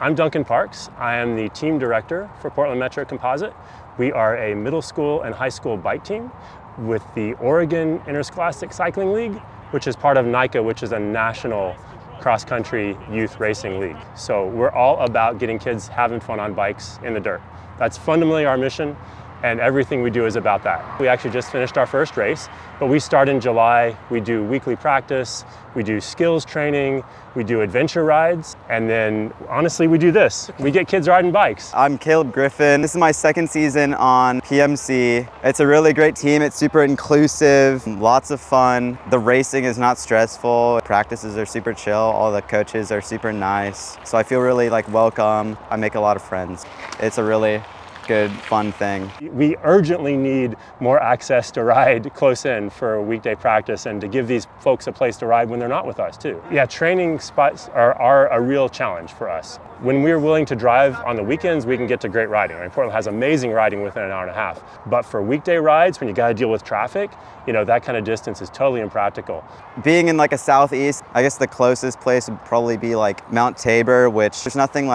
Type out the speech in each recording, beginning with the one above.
I'm Duncan Parks. I am the team director for Portland Metro Composite. We are a middle school and high school bike team with the Oregon Interscholastic Cycling League, which is part of NICA, which is a national cross-country youth racing league. So we're all about getting kids having fun on bikes in the dirt. That's fundamentally our mission, and everything we do is about that. We actually just finished our first race, but we start in July. We do weekly practice, we do skills training, we do adventure rides, and then honestly we do this. We get kids riding bikes. I'm Caleb Griffin. This is my second season on PMC. It's a really great team. It's super inclusive, lots of fun. The racing is not stressful. Practices are super chill. All the coaches are super nice. So I feel really welcome. I make a lot of friends. It's a really good, fun thing. We urgently need more access to ride close in for weekday practice and to give these folks a place to ride when they're not with us too. Yeah, training spots are a real challenge for us. When we're willing to drive on the weekends, we can get to great riding. I mean, Portland has amazing riding within an hour and a half. But for weekday rides, when you gotta deal with traffic, that kind of distance is totally impractical. Being in a southeast, I guess the closest place would probably be Mount Tabor, which there's nothing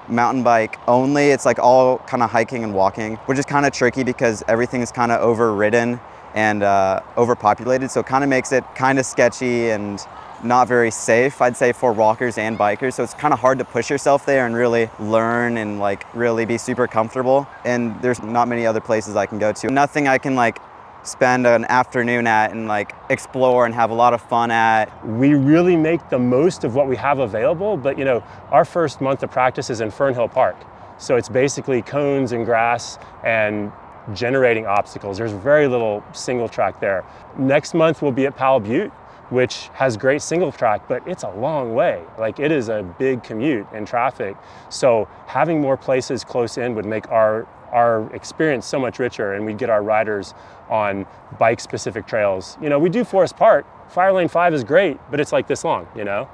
mountain bike only. It's all kind of hiking and walking, which is kind of tricky because everything is kind of overridden and overpopulated. So it kind of makes it kind of sketchy and not very safe, I'd say, for walkers and bikers. So it's kind of hard to push yourself there and really learn and really be super comfortable. And there's not many other places I can go to. Nothing I can spend an afternoon at and explore and have a lot of fun at. We really make the most of what we have available, but our first month of practice is in Fernhill Park. So it's basically cones and grass and generating obstacles. There's very little single track there. Next month we'll be at Powell Butte, which has great single track, but it's a long way. It is a big commute in traffic. So having more places close in would make our experience so much richer, and we'd get our riders on bike-specific trails. We do Forest Park. Fire Lane 5 is great, but it's this long,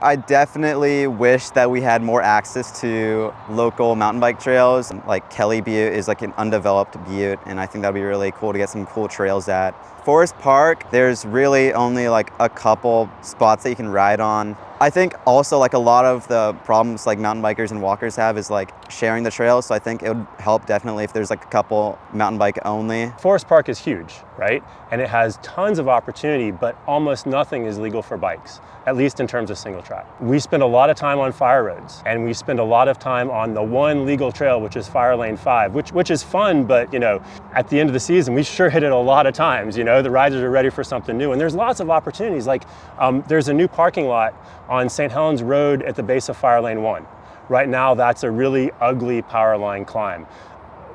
I definitely wish that we had more access to local mountain bike trails. Kelly Butte is an undeveloped butte, and I think that'd be really cool to get some cool trails at. Forest Park, there's really only a couple spots that you can ride on. I think also a lot of the problems mountain bikers and walkers have is sharing the trails. So I think it would help definitely if there's a couple mountain bike only. Forest Park is huge, right? And it has tons of opportunity, but almost nothing is legal for bikes, at least in terms of single track. We spend a lot of time on fire roads, and we spend a lot of time on the one legal trail, which is Fire Lane 5, which is fun, but at the end of the season, we sure hit it a lot of times. The riders are ready for something new, and there's lots of opportunities. There's a new parking lot on St. Helens Road at the base of Fire Lane 1. Right now, that's a really ugly power line climb.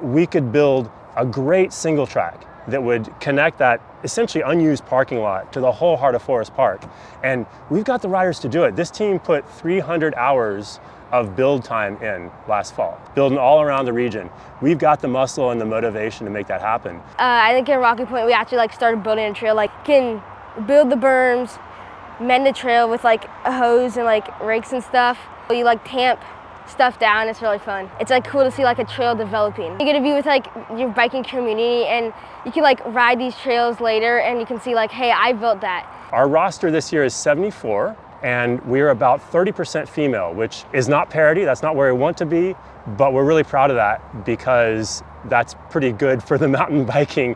We could build a great single track that would connect that essentially unused parking lot to the whole heart of Forest Park. And we've got the riders to do it. This team put 300 hours of build time in last fall, building all around the region. We've got the muscle and the motivation to make that happen. I think in Rocky Point, we actually started building a trail, can build the berms, mend the trail with a hose and rakes and stuff. You tamp stuff down. It's really fun. It's cool to see a trail developing. You get to be with your biking community, and you can ride these trails later, and you can see hey, I built that. Our roster this year is 74, and we're about 30% female, which is not parity. That's not where we want to be, but we're really proud of that because that's pretty good for the mountain biking,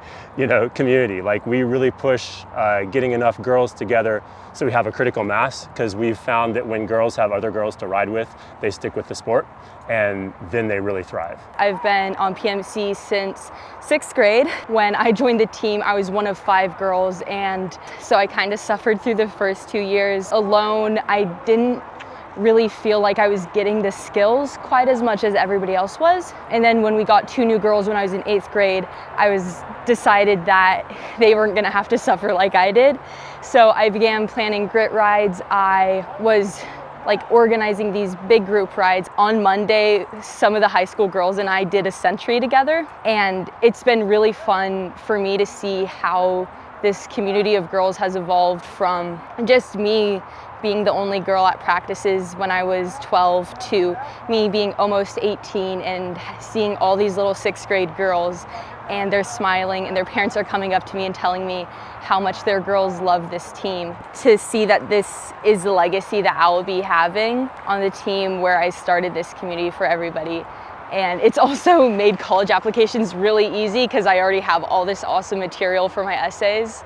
community. We really push getting enough girls together so we have a critical mass, because we've found that when girls have other girls to ride with, they stick with the sport, and then they really thrive. I've been on PMC since 6th grade. When I joined the team, I was one of 5 girls, and so I kind of suffered through the first 2 years alone. I didn't really feel like I was getting the skills quite as much as everybody else was. And then when we got 2 new girls when I was in 8th grade, I decided that they weren't gonna have to suffer like I did. So I began planning grit rides. I was organizing these big group rides. On Monday, some of the high school girls and I did a century together. And it's been really fun for me to see how this community of girls has evolved from just me being the only girl at practices when I was 12 to me being almost 18 and seeing all these little 6th grade girls, and they're smiling and their parents are coming up to me and telling me how much their girls love this team. To see that this is the legacy that I will be having on the team where I started this community for everybody. And it's also made college applications really easy because I already have all this awesome material for my essays.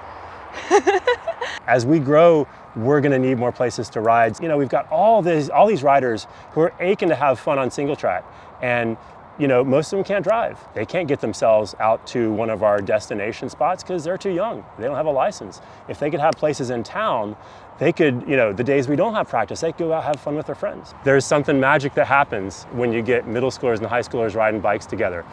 As we grow, we're going to need more places to ride. You know, we've got all these riders who are aching to have fun on single track, and you know, most of them can't drive. They can't get themselves out to one of our destination spots because they're too young. They don't have a license. If they could have places in town, they could, you know, the days we don't have practice, they could go out and have fun with their friends. There's something magic that happens when you get middle schoolers and high schoolers riding bikes together.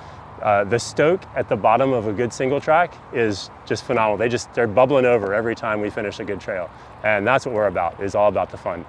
The stoke at the bottom of a good single track is just phenomenal. They're bubbling over every time we finish a good trail. And that's what we're about, is all about the fun.